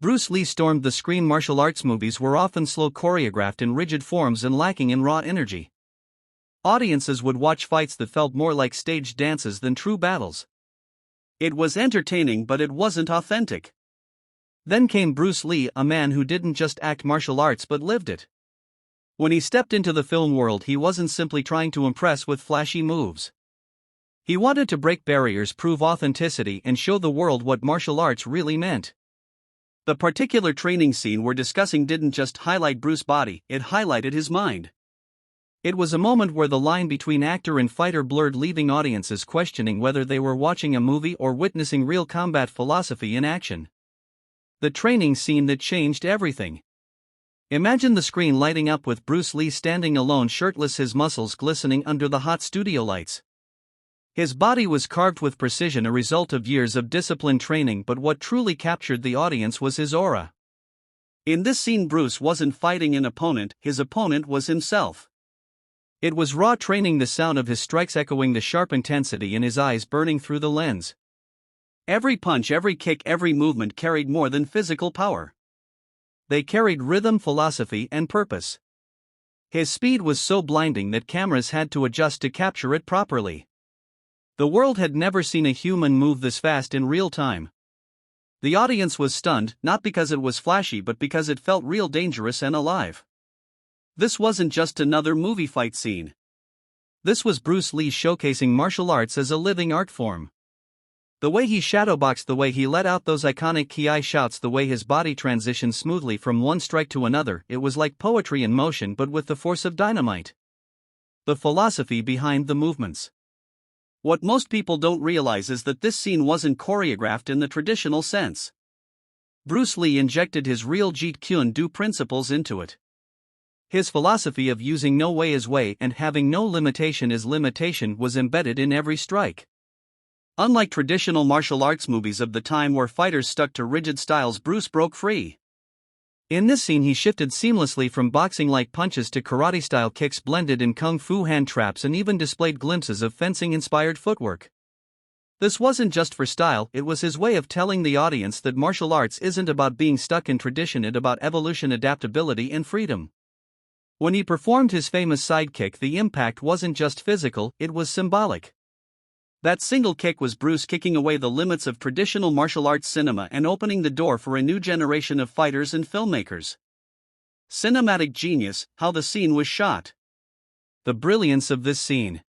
Bruce Lee stormed the screen. Martial arts movies were often slow, choreographed in rigid forms and lacking in raw energy. Audiences would watch fights that felt more like staged dances than true battles. It was entertaining, but it wasn't authentic. Then came Bruce Lee, a man who didn't just act martial arts but lived it. When he stepped into the film world, he wasn't simply trying to impress with flashy moves. He wanted to break barriers, prove authenticity, and show the world what martial arts really meant. The particular training scene we're discussing didn't just highlight Bruce's body, it highlighted his mind. It was a moment where the line between actor and fighter blurred, leaving audiences questioning whether they were watching a movie or witnessing real combat philosophy in action. The training scene that changed everything. Imagine the screen lighting up with Bruce Lee standing alone, shirtless, his muscles glistening under the hot studio lights. His body was carved with precision, a result of years of disciplined training, but what truly captured the audience was his aura. In this scene, Bruce wasn't fighting an opponent, his opponent was himself. It was raw training, the sound of his strikes echoing, the sharp intensity in his eyes burning through the lens. Every punch, every kick, every movement carried more than physical power. They carried rhythm, philosophy, and purpose. His speed was so blinding that cameras had to adjust to capture it properly. The world had never seen a human move this fast in real time. The audience was stunned, not because it was flashy but because it felt real, dangerous, and alive. This wasn't just another movie fight scene. This was Bruce Lee showcasing martial arts as a living art form. The way he shadowboxed, the way he let out those iconic ki shouts, the way his body transitioned smoothly from one strike to another, it was like poetry in motion but with the force of dynamite. The philosophy behind the movements. What most people don't realize is that this scene wasn't choreographed in the traditional sense. Bruce Lee injected his real Jeet Kune Do principles into it. His philosophy of using no way as way and having no limitation as limitation was embedded in every strike. Unlike traditional martial arts movies of the time where fighters stuck to rigid styles, Bruce broke free. In this scene, he shifted seamlessly from boxing-like punches to karate-style kicks blended in kung fu hand traps, and even displayed glimpses of fencing-inspired footwork. This wasn't just for style, it was his way of telling the audience that martial arts isn't about being stuck in tradition, it's about evolution, adaptability, and freedom. When he performed his famous sidekick, the impact wasn't just physical, it was symbolic. That single kick was Bruce kicking away the limits of traditional martial arts cinema and opening the door for a new generation of fighters and filmmakers. Cinematic genius, how the scene was shot. The brilliance of this scene.